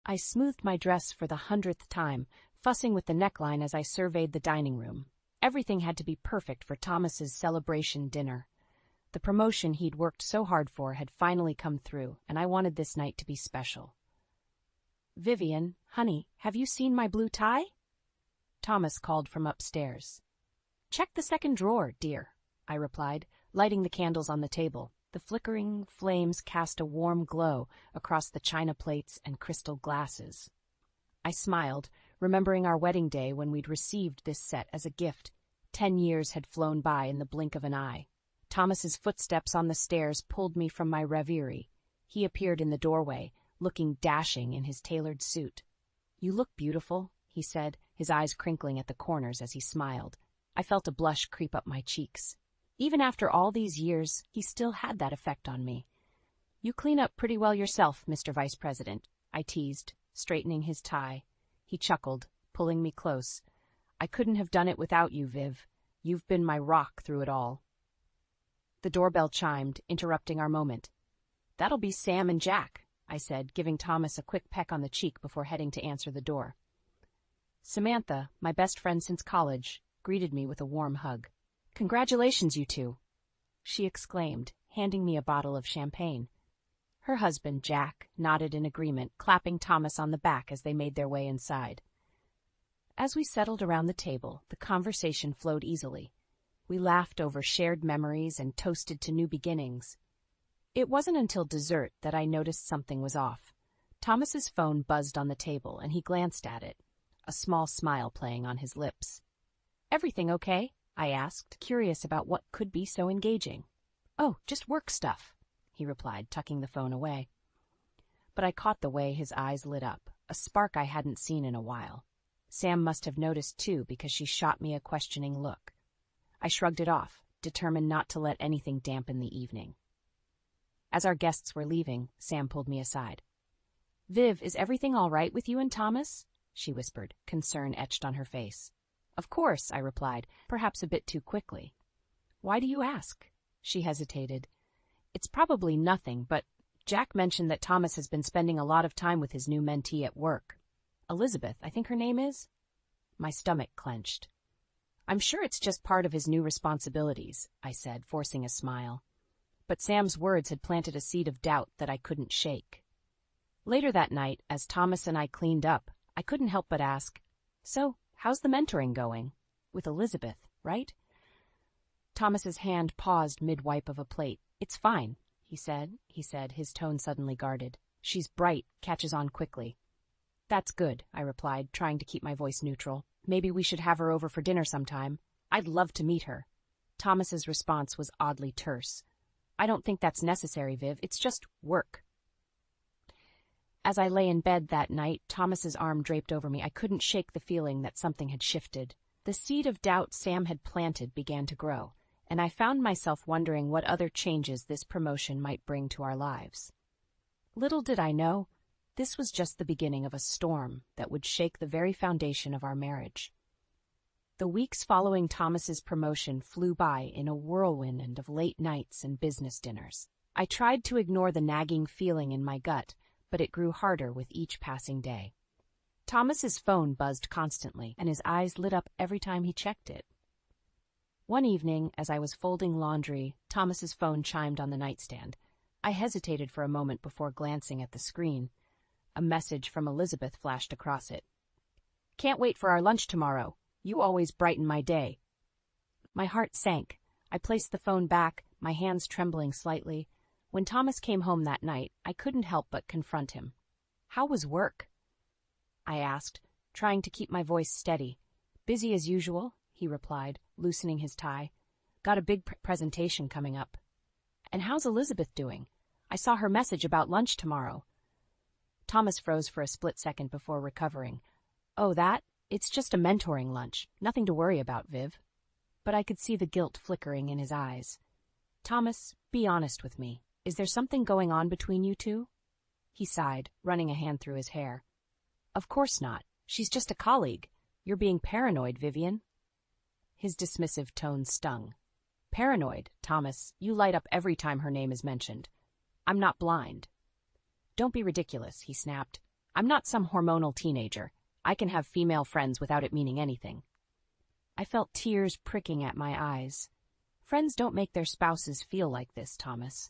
I smoothed my dress for the 100th time, fussing with the neckline as I surveyed the dining room. Everything had to be perfect for Thomas's celebration dinner. The promotion he'd worked so hard for had finally come through, and I wanted this night to be special. "Vivian, honey, have you seen my blue tie?" Thomas called from upstairs. "Check the second drawer, dear," I replied, lighting the candles on the table. The flickering flames cast a warm glow across the china plates and crystal glasses. I smiled, remembering our wedding day when we'd received this set as a gift. 10 years had flown by in the blink of an eye. Thomas's footsteps on the stairs pulled me from my reverie. He appeared in the doorway, looking dashing in his tailored suit. "You look beautiful," he said, his eyes crinkling at the corners as he smiled. I felt a blush creep up my cheeks. Even after all these years, he still had that effect on me. "You clean up pretty well yourself, Mr. Vice President," I teased, straightening his tie. He chuckled, pulling me close. "I couldn't have done it without you, Viv. You've been my rock through it all." The doorbell chimed, interrupting our moment. "That'll be Sam and Jack," I said, giving Thomas a quick peck on the cheek before heading to answer the door. Samantha, my best friend since college, greeted me with a warm hug. "Congratulations, you two," she exclaimed, handing me a bottle of champagne. Her husband, Jack, nodded in agreement, clapping Thomas on the back as they made their way inside. As we settled around the table, the conversation flowed easily. We laughed over shared memories and toasted to new beginnings. It wasn't until dessert that I noticed something was off. Thomas's phone buzzed on the table, and he glanced at it, a small smile playing on his lips. "Everything okay?" I asked, curious about what could be so engaging. "Oh, just work stuff," he replied, tucking the phone away. But I caught the way his eyes lit up, a spark I hadn't seen in a while. Sam must have noticed too, because she shot me a questioning look. I shrugged it off, determined not to let anything dampen the evening. As our guests were leaving, Sam pulled me aside. "Viv, is everything all right with you and Thomas?" she whispered, concern etched on her face. "Of course," I replied, perhaps a bit too quickly. "Why do you ask?" She hesitated. "It's probably nothing, but Jack mentioned that Thomas has been spending a lot of time with his new mentee at work. Elizabeth, I think her name is?" My stomach clenched. "I'm sure it's just part of his new responsibilities," I said, forcing a smile. But Sam's words had planted a seed of doubt that I couldn't shake. Later that night, as Thomas and I cleaned up, I couldn't help but ask, "So, how's the mentoring going? With Elizabeth, right?" Thomas's hand paused mid-wipe of a plate. "It's fine," he said, his tone suddenly guarded. "She's bright, catches on quickly." "That's good," I replied, trying to keep my voice neutral. "Maybe we should have her over for dinner sometime. I'd love to meet her." Thomas's response was oddly terse. "I don't think that's necessary, Viv. It's just work." As I lay in bed that night, Thomas's arm draped over me. I couldn't shake the feeling that something had shifted. The seed of doubt Sam had planted began to grow, and I found myself wondering what other changes this promotion might bring to our lives. Little did I know, this was just the beginning of a storm that would shake the very foundation of our marriage. The weeks following Thomas's promotion flew by in a whirlwind of late nights and business dinners. I tried to ignore the nagging feeling in my gut, but it grew harder with each passing day. Thomas's phone buzzed constantly, and his eyes lit up every time he checked it. One evening, as I was folding laundry, Thomas's phone chimed on the nightstand. I hesitated for a moment before glancing at the screen. A message from Elizabeth flashed across it. "Can't wait for our lunch tomorrow. You always brighten my day." My heart sank. I placed the phone back, my hands trembling slightly. When Thomas came home that night, I couldn't help but confront him. "How was work?" I asked, trying to keep my voice steady. "Busy as usual," he replied, loosening his tie. "Got a big presentation coming up." "And how's Elizabeth doing? I saw her message about lunch tomorrow." Thomas froze for a split second before recovering. "Oh, that? It's just a mentoring lunch. Nothing to worry about, Viv." But I could see the guilt flickering in his eyes. "Thomas, be honest with me. Is there something going on between you two?" He sighed, running a hand through his hair. "Of course not. She's just a colleague. You're being paranoid, Vivian." His dismissive tone stung. "Paranoid, Thomas, you light up every time her name is mentioned. I'm not blind." "Don't be ridiculous," he snapped. I'm not some hormonal teenager. I can have female friends without it meaning anything. I felt tears pricking at my eyes. Friends don't make their spouses feel like this, Thomas.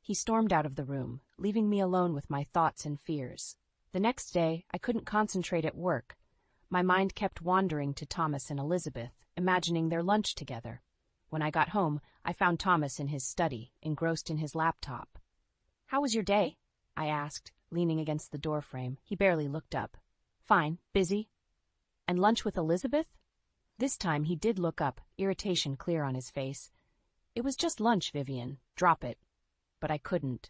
He stormed out of the room, leaving me alone with my thoughts and fears. The next day, I couldn't concentrate at work. My mind kept wandering to Thomas and Elizabeth, imagining their lunch together. When I got home, I found Thomas in his study, engrossed in his laptop. "How was your day?" I asked, leaning against the doorframe. He barely looked up. "Fine. Busy?" "And lunch with Elizabeth?" This time he did look up, irritation clear on his face. "It was just lunch, Vivian. Drop it." But I couldn't.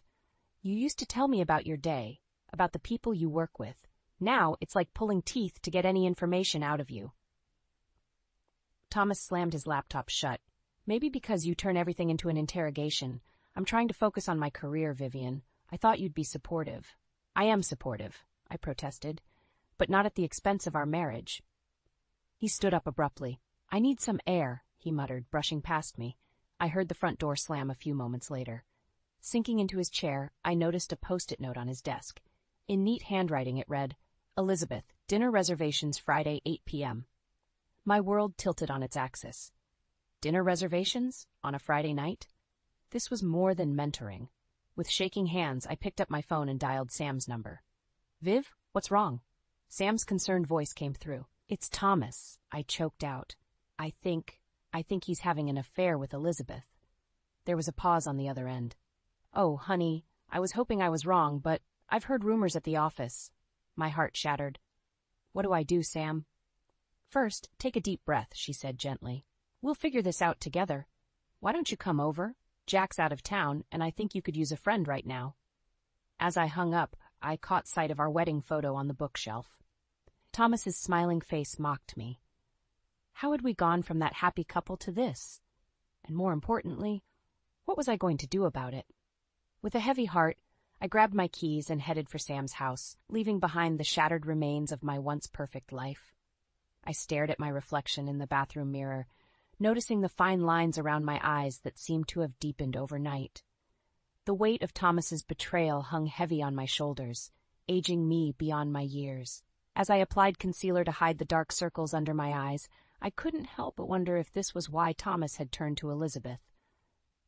"You used to tell me about your day, about the people you work with. Now it's like pulling teeth to get any information out of you." Thomas slammed his laptop shut. "Maybe because you turn everything into an interrogation. I'm trying to focus on my career, Vivian. I thought you'd be supportive." "I am supportive," I protested, "but not at the expense of our marriage." He stood up abruptly. "I need some air," he muttered, brushing past me. I heard the front door slam a few moments later. Sinking into his chair, I noticed a post-it note on his desk. In neat handwriting it read, "Elizabeth, dinner reservations Friday 8 p.m. My world tilted on its axis. Dinner reservations? On a Friday night? This was more than mentoring. With shaking hands, I picked up my phone and dialed Sam's number. "Viv, what's wrong?" Sam's concerned voice came through. "It's Thomas," I choked out. I think he's having an affair with Elizabeth." There was a pause on the other end. "Oh, honey, I was hoping I was wrong, but I've heard rumors at the office." My heart shattered. "What do I do, Sam?" "First, take a deep breath," she said gently. "We'll figure this out together. Why don't you come over? Jack's out of town, and I think you could use a friend right now." As I hung up, I caught sight of our wedding photo on the bookshelf. Thomas's smiling face mocked me. How had we gone from that happy couple to this? And more importantly, what was I going to do about it? With a heavy heart, I grabbed my keys and headed for Sam's house, leaving behind the shattered remains of my once perfect life. I stared at my reflection in the bathroom mirror, noticing the fine lines around my eyes that seemed to have deepened overnight. The weight of Thomas's betrayal hung heavy on my shoulders, aging me beyond my years. As I applied concealer to hide the dark circles under my eyes, I couldn't help but wonder if this was why Thomas had turned to Elizabeth.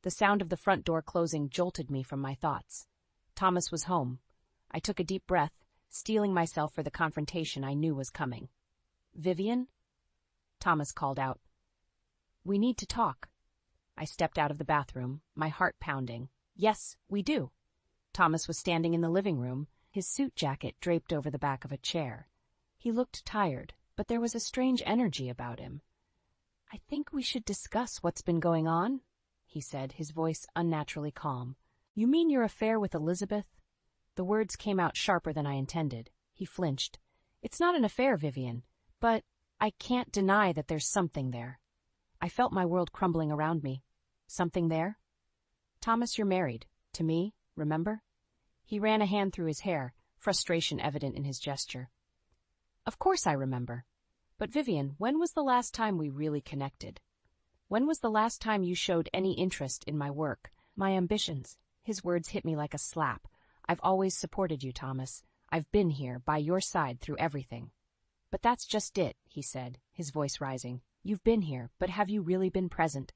The sound of the front door closing jolted me from my thoughts. Thomas was home. I took a deep breath, steeling myself for the confrontation I knew was coming. "Vivian?" Thomas called out. "We need to talk." I stepped out of the bathroom, my heart pounding. "Yes, we do." Thomas was standing in the living room, his suit jacket draped over the back of a chair. He looked tired, but there was a strange energy about him. "I think we should discuss what's been going on," he said, his voice unnaturally calm. "You mean your affair with Elizabeth?" The words came out sharper than I intended. He flinched. "It's not an affair, Vivian, but I can't deny that there's something there." I felt my world crumbling around me. "Something there?" "Thomas, you're married. To me, remember?" He ran a hand through his hair, frustration evident in his gesture. "Of course I remember. But Vivian, when was the last time we really connected? When was the last time you showed any interest in my work, my ambitions?" His words hit me like a slap. "I've always supported you, Thomas. I've been here, by your side, through everything." "But that's just it," he said, his voice rising. "You've been here, but have you really been present?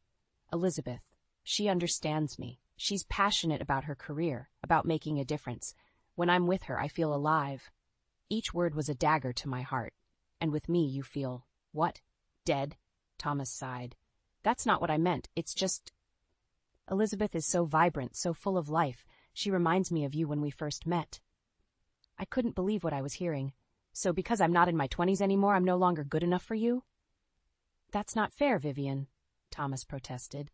Elizabeth, she understands me. She's passionate about her career, about making a difference. When I'm with her, I feel alive." Each word was a dagger to my heart. "And with me, you feel, what? Dead?" Thomas sighed. "That's not what I meant. It's just... Elizabeth is so vibrant, so full of life. She reminds me of you when we first met." I couldn't believe what I was hearing. "So because I'm not in my 20s anymore, I'm no longer good enough for you?" "That's not fair, Vivian," Thomas protested.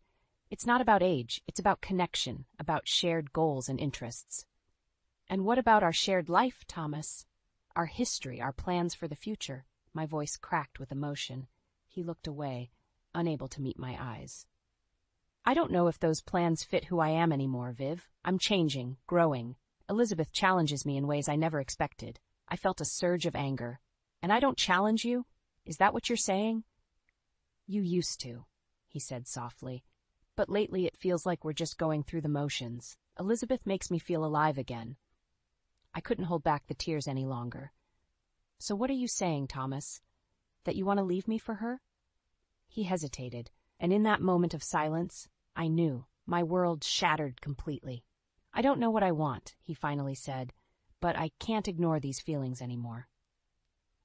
"It's not about age. It's about connection, about shared goals and interests." "And what about our shared life, Thomas? Our history, our plans for the future?" My voice cracked with emotion. He looked away, unable to meet my eyes. "I don't know if those plans fit who I am anymore, Viv. I'm changing, growing. Elizabeth challenges me in ways I never expected." I felt a surge of anger. "And I don't challenge you? Is that what you're saying?" "You used to," he said softly. "But lately it feels like we're just going through the motions. Elizabeth makes me feel alive again." I couldn't hold back the tears any longer. "So what are you saying, Thomas? That you want to leave me for her?" He hesitated, and in that moment of silence, I knew, my world shattered completely. "I don't know what I want," he finally said, "but I can't ignore these feelings anymore."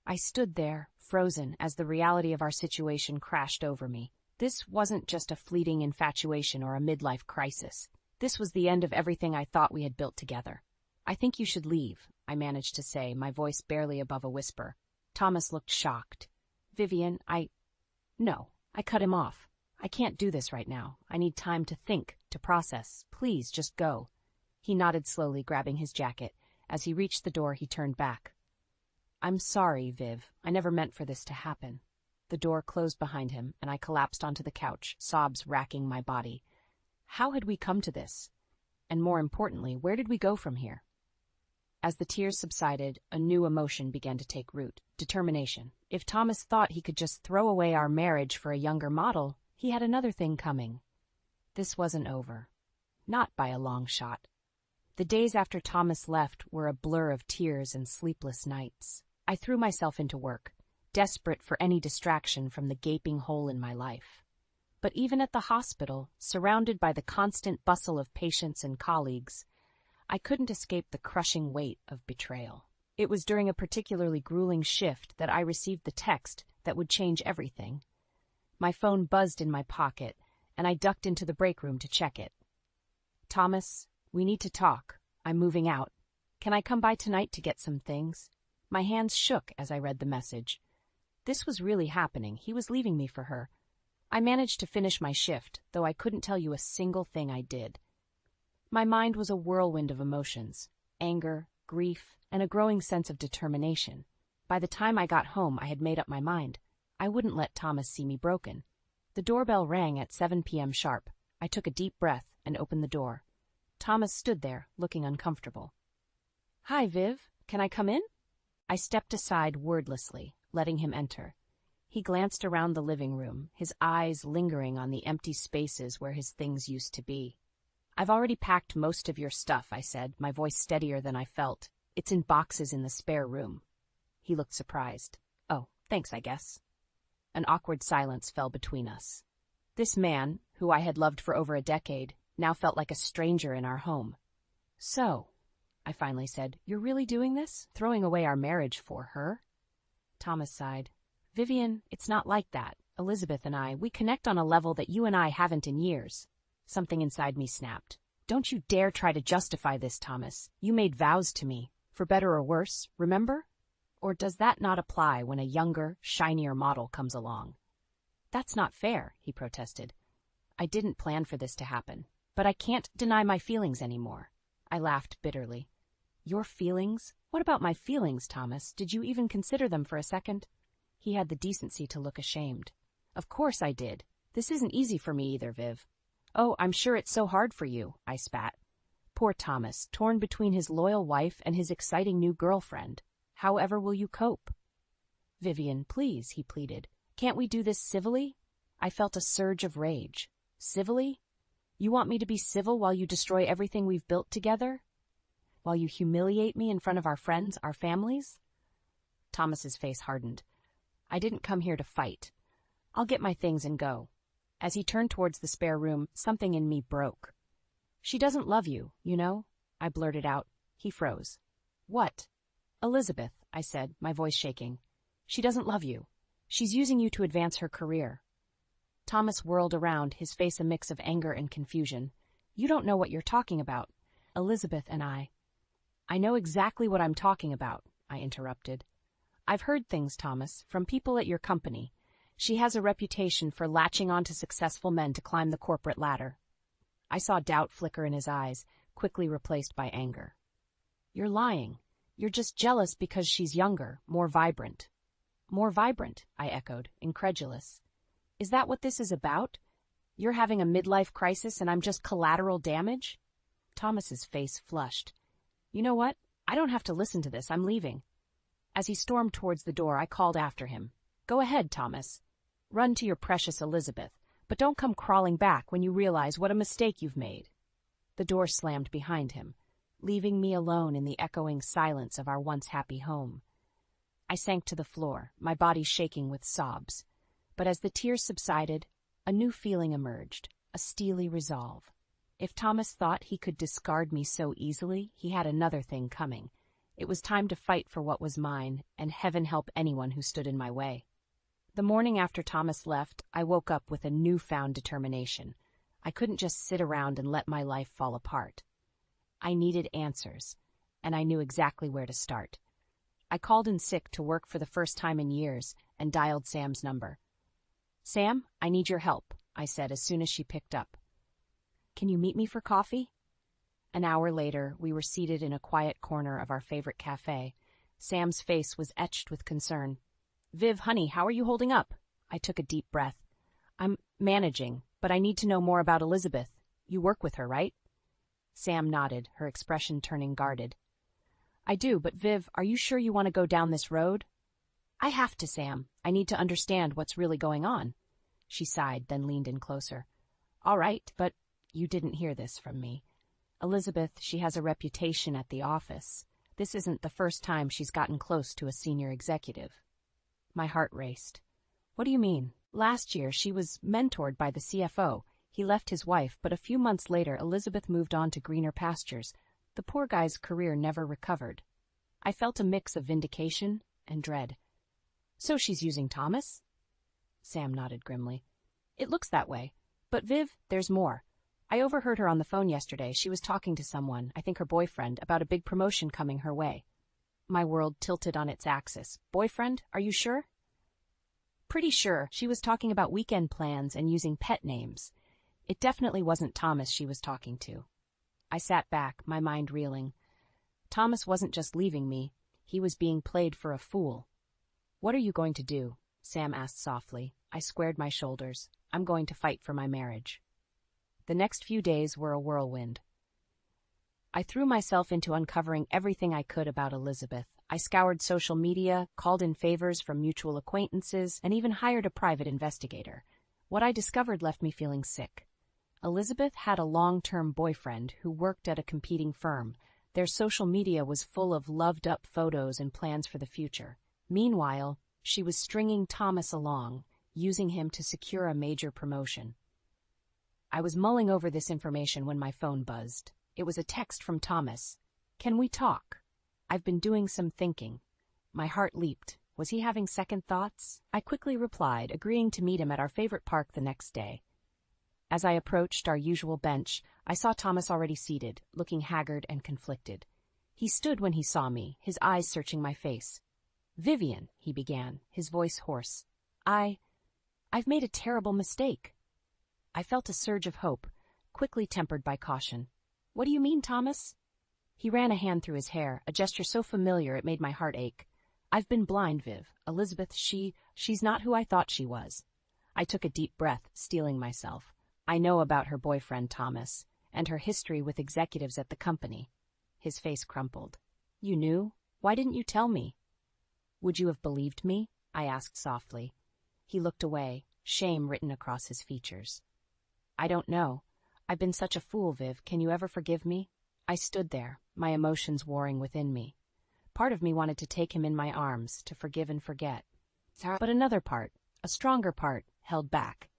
I stood there, frozen, as the reality of our situation crashed over me. This wasn't just a fleeting infatuation or a midlife crisis. This was the end of everything I thought we had built together. "I think you should leave," I managed to say, my voice barely above a whisper. Thomas looked shocked. "Vivian, No," I cut him off. "I can't do this right now. I need time to think, to process. Please, just go." He nodded slowly, grabbing his jacket. As he reached the door, he turned back. "I'm sorry, Viv. I never meant for this to happen." The door closed behind him, and I collapsed onto the couch, sobs racking my body. How had we come to this? And more importantly, where did we go from here? As the tears subsided, a new emotion began to take root: determination. If Thomas thought he could just throw away our marriage for a younger model, he had another thing coming. This wasn't over. Not by a long shot. The days after Thomas left were a blur of tears and sleepless nights. I threw myself into work, desperate for any distraction from the gaping hole in my life. But even at the hospital, surrounded by the constant bustle of patients and colleagues, I couldn't escape the crushing weight of betrayal. It was during a particularly grueling shift that I received the text that would change everything. My phone buzzed in my pocket, and I ducked into the break room to check it. "Thomas, we need to talk. I'm moving out. Can I come by tonight to get some things?" My hands shook as I read the message. This was really happening. He was leaving me for her. I managed to finish my shift, though I couldn't tell you a single thing I did. My mind was a whirlwind of emotions: anger, grief, and a growing sense of determination. By the time I got home, I had made up my mind. I wouldn't let Thomas see me broken. The doorbell rang at 7 p.m. sharp. I took a deep breath and opened the door. Thomas stood there, looking uncomfortable. "Hi, Viv. Can I come in?" I stepped aside wordlessly, letting him enter. He glanced around the living room, his eyes lingering on the empty spaces where his things used to be. "I've already packed most of your stuff," I said, my voice steadier than I felt. "It's in boxes in the spare room." He looked surprised. "Oh, thanks, I guess." An awkward silence fell between us. This man, who I had loved for over a decade, now felt like a stranger in our home. "So," I finally said, "you're really doing this? Throwing away our marriage for her?" Thomas sighed. "Vivian, it's not like that. Elizabeth and I, we connect on a level that you and I haven't in years." Something inside me snapped. "Don't you dare try to justify this, Thomas. You made vows to me, for better or worse, remember? Or does that not apply when a younger, shinier model comes along?" "That's not fair," he protested. "I didn't plan for this to happen, but I can't deny my feelings anymore." I laughed bitterly. "Your feelings? What about my feelings, Thomas? Did you even consider them for a second?" He had the decency to look ashamed. "Of course I did. This isn't easy for me either, Viv." "Oh, I'm sure it's so hard for you," I spat. Poor Thomas, torn between his loyal wife and his exciting new girlfriend. However will you cope? "Vivian, please," he pleaded. "Can't we do this civilly?" I felt a surge of rage. "Civilly? You want me to be civil while you destroy everything we've built together? While you humiliate me in front of our friends, our families?" Thomas's face hardened. "I didn't come here to fight. I'll get my things and go." As he turned towards the spare room, something in me broke. "She doesn't love you, you know," I blurted out. He froze. "What?" "Elizabeth," I said, my voice shaking. "She doesn't love you. She's using you to advance her career." Thomas whirled around, his face a mix of anger and confusion. "You don't know what you're talking about. Elizabeth and I know exactly what I'm talking about," I interrupted. "I've heard things, Thomas, from people at your company. She has a reputation for latching on to successful men to climb the corporate ladder." I saw doubt flicker in his eyes, quickly replaced by anger. "You're lying. You're just jealous because she's younger, more vibrant." "More vibrant," I echoed, incredulous. "Is that what this is about? You're having a midlife crisis and I'm just collateral damage?" Thomas's face flushed. "You know what? I don't have to listen to this. I'm leaving." As he stormed towards the door, I called after him. "Go ahead, Thomas. Run to your precious Elizabeth, but don't come crawling back when you realize what a mistake you've made." The door slammed behind him. leaving me alone in the echoing silence of our once happy home. I sank to the floor, my body shaking with sobs. But as the tears subsided, a new feeling emerged, a steely resolve. If Thomas thought he could discard me so easily, he had another thing coming. It was time to fight for what was mine, and heaven help anyone who stood in my way. The morning after Thomas left, I woke up with a newfound determination. I couldn't just sit around and let my life fall apart. I needed answers, and I knew exactly where to start. I called in sick to work for the first time in years and dialed Sam's number. "Sam, I need your help," I said as soon as she picked up. "Can you meet me for coffee?" An hour later, we were seated in a quiet corner of our favorite cafe. Sam's face was etched with concern. "Viv, honey, how are you holding up?" I took a deep breath. "I'm managing, but I need to know more about Elizabeth. You work with her, right?" Sam nodded, her expression turning guarded. "I do, but Viv, are you sure you want to go down this road?" "I have to, Sam. I need to understand what's really going on." She sighed, then leaned in closer. "All right, but you didn't hear this from me. Elizabeth, she has a reputation at the office. This isn't the first time she's gotten close to a senior executive." My heart raced. "What do you mean?" "Last year, she was mentored by the CFO. He left his wife, but a few months later, Elizabeth moved on to greener pastures. The poor guy's career never recovered." I felt a mix of vindication and dread. "So she's using Thomas?" Sam nodded grimly. "It looks that way. But Viv, there's more. I overheard her on the phone yesterday. She was talking to someone, I think her boyfriend, about a big promotion coming her way." My world tilted on its axis. "Boyfriend? Are you sure?" "Pretty sure. She was talking about weekend plans and using pet names. It definitely wasn't Thomas she was talking to." I sat back, my mind reeling. Thomas wasn't just leaving me. He was being played for a fool. "What are you going to do?" Sam asked softly. I squared my shoulders. "I'm going to fight for my marriage." The next few days were a whirlwind. I threw myself into uncovering everything I could about Elizabeth. I scoured social media, called in favors from mutual acquaintances, and even hired a private investigator. What I discovered left me feeling sick. Elizabeth had a long-term boyfriend who worked at a competing firm. Their social media was full of loved-up photos and plans for the future. Meanwhile, she was stringing Thomas along, using him to secure a major promotion. I was mulling over this information when my phone buzzed. It was a text from Thomas. "Can we talk? I've been doing some thinking." My heart leaped. Was he having second thoughts? I quickly replied, agreeing to meet him at our favorite park the next day. As I approached our usual bench, I saw Thomas already seated, looking haggard and conflicted. He stood when he saw me, his eyes searching my face. "Vivian," he began, his voice hoarse. I've made a terrible mistake." I felt a surge of hope, quickly tempered by caution. "What do you mean, Thomas?" He ran a hand through his hair, a gesture so familiar it made my heart ache. "I've been blind, Viv. Elizabeth, she's not who I thought she was." I took a deep breath, steeling myself. "I know about her boyfriend, Thomas, and her history with executives at the company." His face crumpled. "You knew? Why didn't you tell me?" "Would you have believed me?" I asked softly. He looked away, shame written across his features. "I don't know. I've been such a fool, Viv. Can you ever forgive me?" I stood there, my emotions warring within me. Part of me wanted to take him in my arms, to forgive and forget. But another part, a stronger part, held back.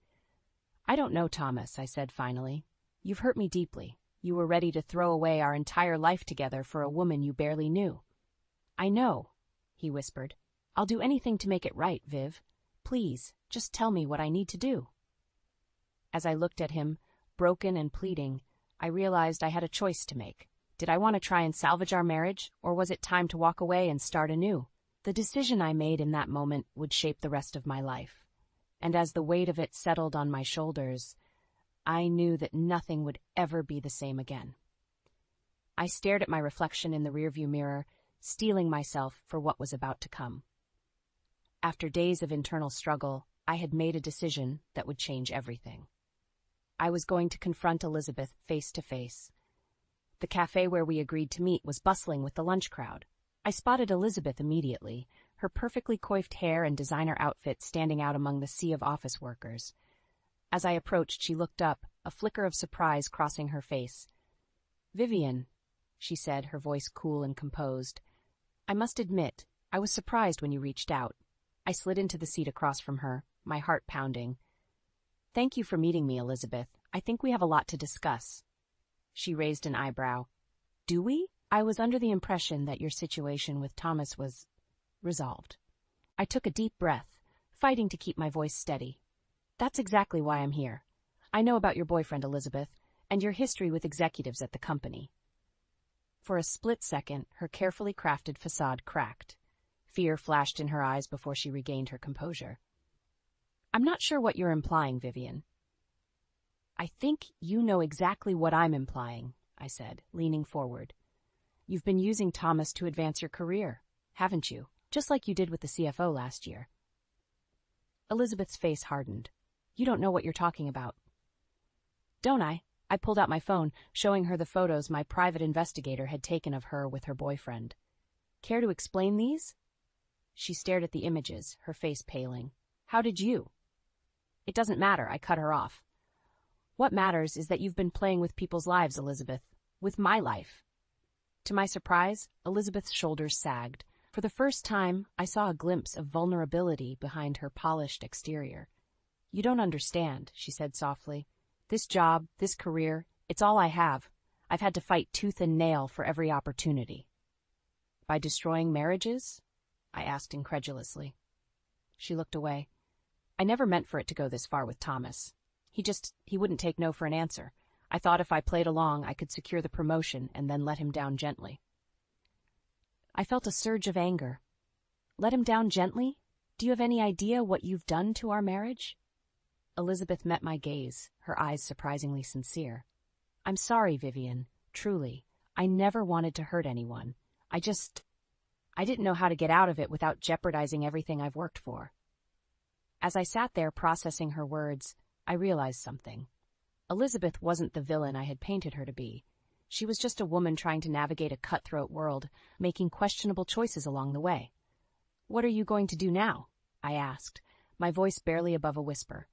"I don't know, Thomas," I said finally. "You've hurt me deeply. You were ready to throw away our entire life together for a woman you barely knew." "I know," he whispered. "I'll do anything to make it right, Viv. Please, just tell me what I need to do." As I looked at him, broken and pleading, I realized I had a choice to make. Did I want to try and salvage our marriage, or was it time to walk away and start anew? The decision I made in that moment would shape the rest of my life. And as the weight of it settled on my shoulders, I knew that nothing would ever be the same again. I stared at my reflection in the rearview mirror, steeling myself for what was about to come. After days of internal struggle, I had made a decision that would change everything. I was going to confront Elizabeth face to face. The cafe where we agreed to meet was bustling with the lunch crowd. I spotted Elizabeth immediately, her perfectly coiffed hair and designer outfit standing out among the sea of office workers. As I approached, she looked up, a flicker of surprise crossing her face. "Vivian, she said, her voice cool and composed. I must admit, I was surprised when you reached out. I slid into the seat across from her, my heart pounding. Thank you for meeting me, Elizabeth. I think we have a lot to discuss. She raised an eyebrow. Do we? I was under the impression that your situation with Thomas was resolved. I took a deep breath, fighting to keep my voice steady. That's exactly why I'm here. I know about your boyfriend, Elizabeth, and your history with executives at the company. For a split second, her carefully crafted facade cracked. Fear flashed in her eyes before she regained her composure. I'm not sure what you're implying, Vivian. I think you know exactly what I'm implying, I said, leaning forward. You've been using Thomas to advance your career, haven't you? Just like you did with the CFO last year. Elizabeth's face hardened. You don't know what you're talking about. Don't I? I pulled out my phone, showing her the photos my private investigator had taken of her with her boyfriend. Care to explain these? She stared at the images, her face paling. How did you? It doesn't matter, I cut her off. What matters is that you've been playing with people's lives, Elizabeth. With my life. To my surprise, Elizabeth's shoulders sagged. For the first time, I saw a glimpse of vulnerability behind her polished exterior. You don't understand, she said softly. This job, this career, it's all I have. I've had to fight tooth and nail for every opportunity. By destroying marriages? I asked incredulously. She looked away. I never meant for it to go this far with Thomas. He wouldn't take no for an answer. I thought if I played along, I could secure the promotion and then let him down gently. I felt a surge of anger. Let him down gently? Do you have any idea what you've done to our marriage? Elizabeth met my gaze, her eyes surprisingly sincere. I'm sorry, Vivian, truly. I never wanted to hurt anyone. I didn't know how to get out of it without jeopardizing everything I've worked for. As I sat there processing her words, I realized something. Elizabeth wasn't the villain I had painted her to be. She was just a woman trying to navigate a cutthroat world, making questionable choices along the way. What are you going to do now? I asked, my voice barely above a whisper.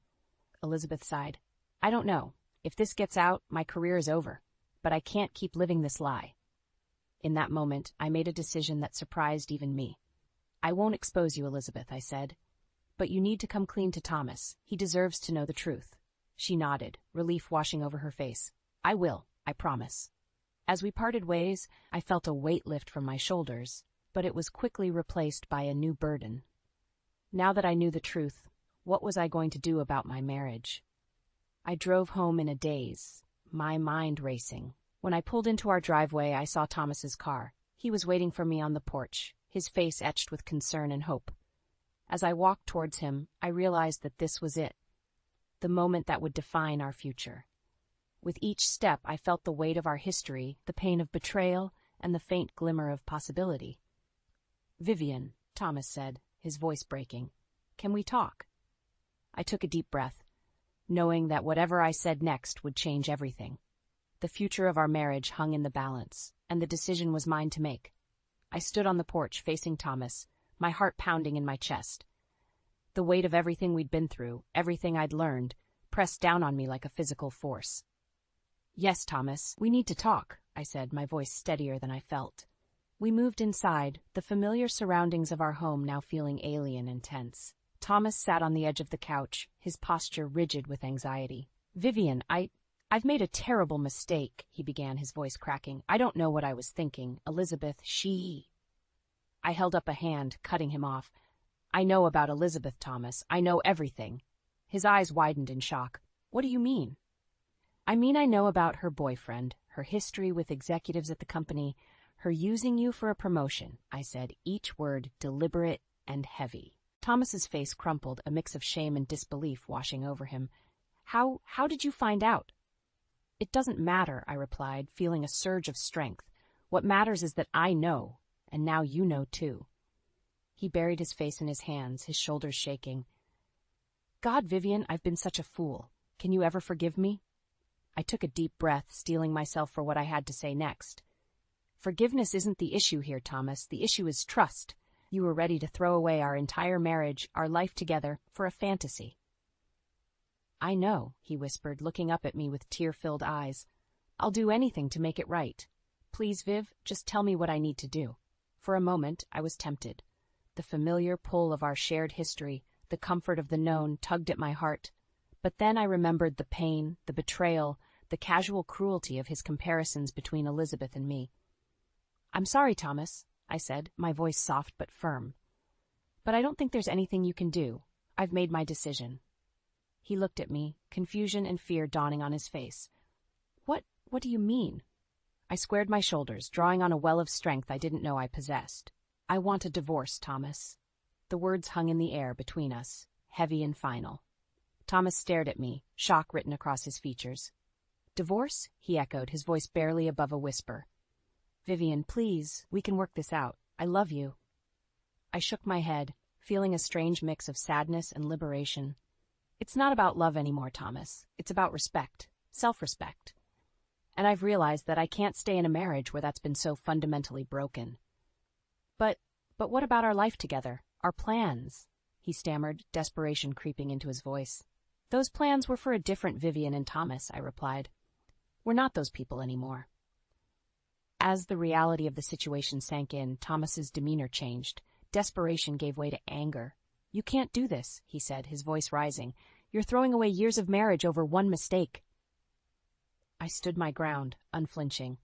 Elizabeth sighed. I don't know. If this gets out, my career is over. But I can't keep living this lie. In that moment, I made a decision that surprised even me. I won't expose you, Elizabeth, I said. But you need to come clean to Thomas. He deserves to know the truth. She nodded, relief washing over her face. I will, I promise. As we parted ways, I felt a weight lift from my shoulders, but it was quickly replaced by a new burden. Now that I knew the truth, what was I going to do about my marriage? I drove home in a daze, my mind racing. When I pulled into our driveway, I saw Thomas's car. He was waiting for me on the porch, his face etched with concern and hope. As I walked towards him, I realized that this was it, the moment that would define our future. With each step, I felt the weight of our history, the pain of betrayal, and the faint glimmer of possibility. Vivian, Thomas said, his voice breaking, can we talk? I took a deep breath, knowing that whatever I said next would change everything. The future of our marriage hung in the balance, and the decision was mine to make. I stood on the porch facing Thomas, my heart pounding in my chest. The weight of everything we'd been through, everything I'd learned, pressed down on me like a physical force. Yes, Thomas, we need to talk, I said, my voice steadier than I felt. We moved inside, the familiar surroundings of our home now feeling alien and tense. Thomas sat on the edge of the couch, his posture rigid with anxiety. Vivian, I've made a terrible mistake, he began, his voice cracking. I don't know what I was thinking. Elizabeth, I held up a hand, cutting him off. I know about Elizabeth, Thomas. I know everything. His eyes widened in shock. What do you mean? I mean I know about her boyfriend, her history with executives at the company, her using you for a promotion, I said, each word deliberate and heavy. Thomas's face crumpled, a mix of shame and disbelief washing over him. How did you find out? It doesn't matter, I replied, feeling a surge of strength. What matters is that I know, and now you know too. He buried his face in his hands, his shoulders shaking. God, Vivian, I've been such a fool. Can you ever forgive me? I took a deep breath, steeling myself for what I had to say next. Forgiveness isn't the issue here, Thomas. The issue is trust. You were ready to throw away our entire marriage, our life together, for a fantasy. I know, he whispered, looking up at me with tear-filled eyes. I'll do anything to make it right. Please, Viv, just tell me what I need to do. For a moment, I was tempted. The familiar pull of our shared history, the comfort of the known, tugged at my heart. But then I remembered the pain, the betrayal, the casual cruelty of his comparisons between Elizabeth and me. I'm sorry, Thomas, I said, my voice soft but firm. But I don't think there's anything you can do. I've made my decision. He looked at me, confusion and fear dawning on his face. What do you mean? I squared my shoulders, drawing on a well of strength I didn't know I possessed. I want a divorce, Thomas. The words hung in the air between us, heavy and final. Thomas stared at me, shock written across his features. Divorce? He echoed, his voice barely above a whisper. Vivian, please, we can work this out. I love you. I shook my head, feeling a strange mix of sadness and liberation. It's not about love anymore, Thomas. It's about respect, self-respect. And I've realized that I can't stay in a marriage where that's been so fundamentally broken. But what about our life together, our plans? He stammered, desperation creeping into his voice. Those plans were for a different Vivian and Thomas, I replied. We're not those people anymore. As the reality of the situation sank in, Thomas's demeanor changed. Desperation gave way to anger. You can't do this, he said, his voice rising. You're throwing away years of marriage over one mistake. I stood my ground, unflinching.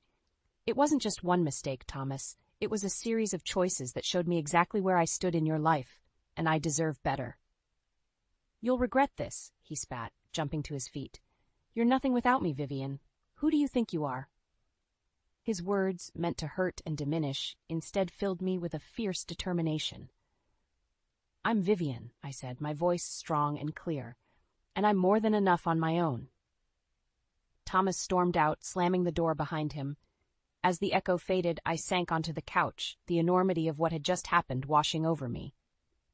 It wasn't just one mistake, Thomas. It was a series of choices that showed me exactly where I stood in your life, and I deserve better. You'll regret this, he spat, jumping to his feet. You're nothing without me, Vivian. Who do you think you are? His words, meant to hurt and diminish, instead filled me with a fierce determination. I'm Vivian, I said, my voice strong and clear, and I'm more than enough on my own. Thomas stormed out, slamming the door behind him. As the echo faded, I sank onto the couch, the enormity of what had just happened washing over me.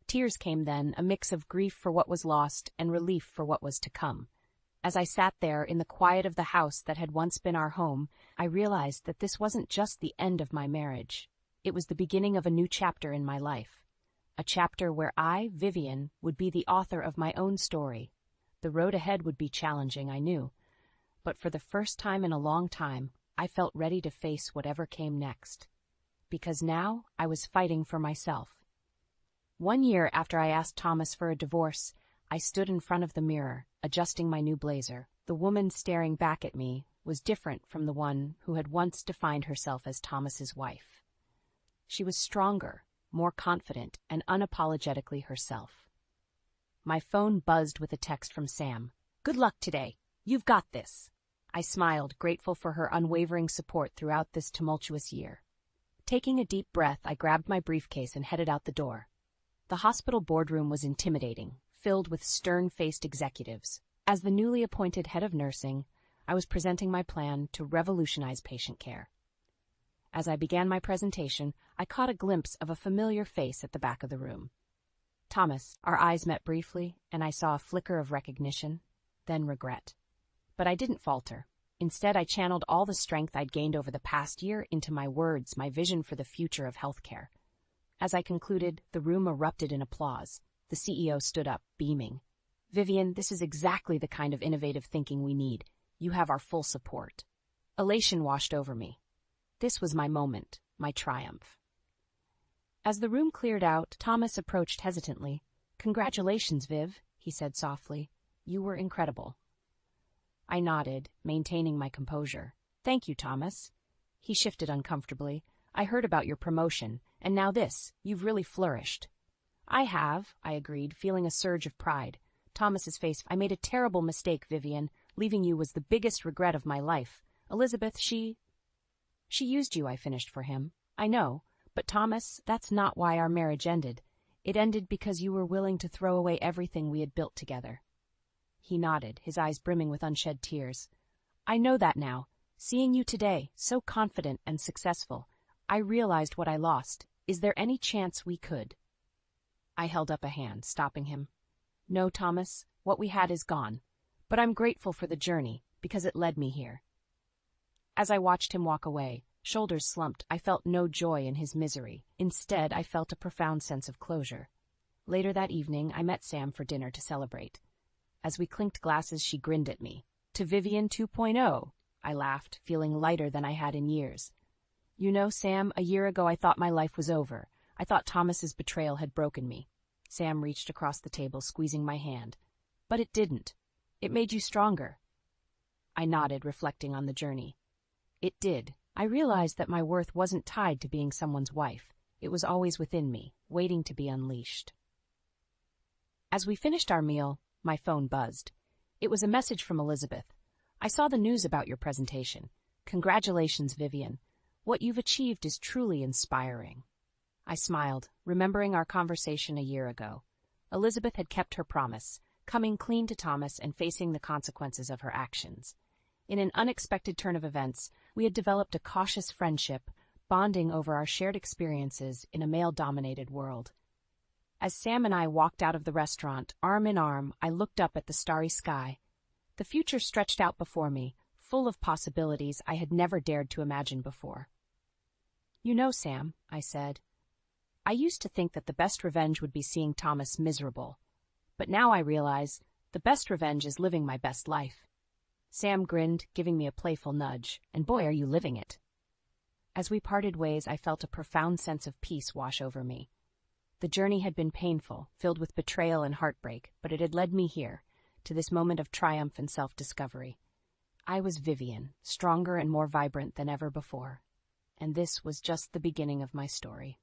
Tears came then, a mix of grief for what was lost and relief for what was to come. As I sat there in the quiet of the house that had once been our home, I realized that this wasn't just the end of my marriage. It was the beginning of a new chapter in my life. A chapter where I, Vivian, would be the author of my own story. The road ahead would be challenging, I knew. But for the first time in a long time, I felt ready to face whatever came next. Because now I was fighting for myself. 1 year after I asked Thomas for a divorce, I stood in front of the mirror, adjusting my new blazer. The woman staring back at me was different from the one who had once defined herself as Thomas's wife. She was stronger, more confident, and unapologetically herself. My phone buzzed with a text from Sam. Good luck today. You've got this. I smiled, grateful for her unwavering support throughout this tumultuous year. Taking a deep breath, I grabbed my briefcase and headed out the door. The hospital boardroom was intimidating, filled with stern-faced executives. As the newly appointed head of nursing, I was presenting my plan to revolutionize patient care. As I began my presentation, I caught a glimpse of a familiar face at the back of the room. Thomas. Our eyes met briefly, and I saw a flicker of recognition, then regret. But I didn't falter. Instead, I channeled all the strength I'd gained over the past year into my words, my vision for the future of healthcare. As I concluded, the room erupted in applause. The CEO stood up, beaming. Vivian, this is exactly the kind of innovative thinking we need. You have our full support. Elation washed over me. This was my moment, my triumph. As the room cleared out, Thomas approached hesitantly. Congratulations, Viv, he said softly. You were incredible. I nodded, maintaining my composure. Thank you, Thomas. He shifted uncomfortably. I heard about your promotion, and now this. You've really flourished. I have, I agreed, feeling a surge of pride. Thomas's face. I made a terrible mistake, Vivian. Leaving you was the biggest regret of my life. Elizabeth, she used you, I finished for him. I know, but Thomas, that's not why our marriage ended. It ended because you were willing to throw away everything we had built together. He nodded, his eyes brimming with unshed tears. I know that now. Seeing you today, so confident and successful, I realized what I lost. Is there any chance we could? I held up a hand, stopping him. No, Thomas, what we had is gone. But I'm grateful for the journey, because it led me here. As I watched him walk away, shoulders slumped, I felt no joy in his misery. Instead, I felt a profound sense of closure. Later that evening, I met Sam for dinner to celebrate. As we clinked glasses, she grinned at me. To Vivian 2.0, I laughed, feeling lighter than I had in years. You know, Sam, a year ago I thought my life was over. I thought Thomas's betrayal had broken me. Sam reached across the table, squeezing my hand. But it didn't. It made you stronger. I nodded, reflecting on the journey. It did. I realized that my worth wasn't tied to being someone's wife. It was always within me, waiting to be unleashed. As we finished our meal, my phone buzzed. It was a message from Elizabeth. I saw the news about your presentation. Congratulations, Vivian. What you've achieved is truly inspiring. I smiled, remembering our conversation a year ago. Elizabeth had kept her promise, coming clean to Thomas and facing the consequences of her actions. In an unexpected turn of events, we had developed a cautious friendship, bonding over our shared experiences in a male-dominated world. As Sam and I walked out of the restaurant, arm in arm, I looked up at the starry sky. The future stretched out before me, full of possibilities I had never dared to imagine before. You know, Sam, I said, I used to think that the best revenge would be seeing Thomas miserable. But now I realize the best revenge is living my best life. Sam grinned, giving me a playful nudge, and boy, are you living it. As we parted ways, I felt a profound sense of peace wash over me. The journey had been painful, filled with betrayal and heartbreak, but it had led me here, to this moment of triumph and self-discovery. I was Vivian, stronger and more vibrant than ever before. And this was just the beginning of my story.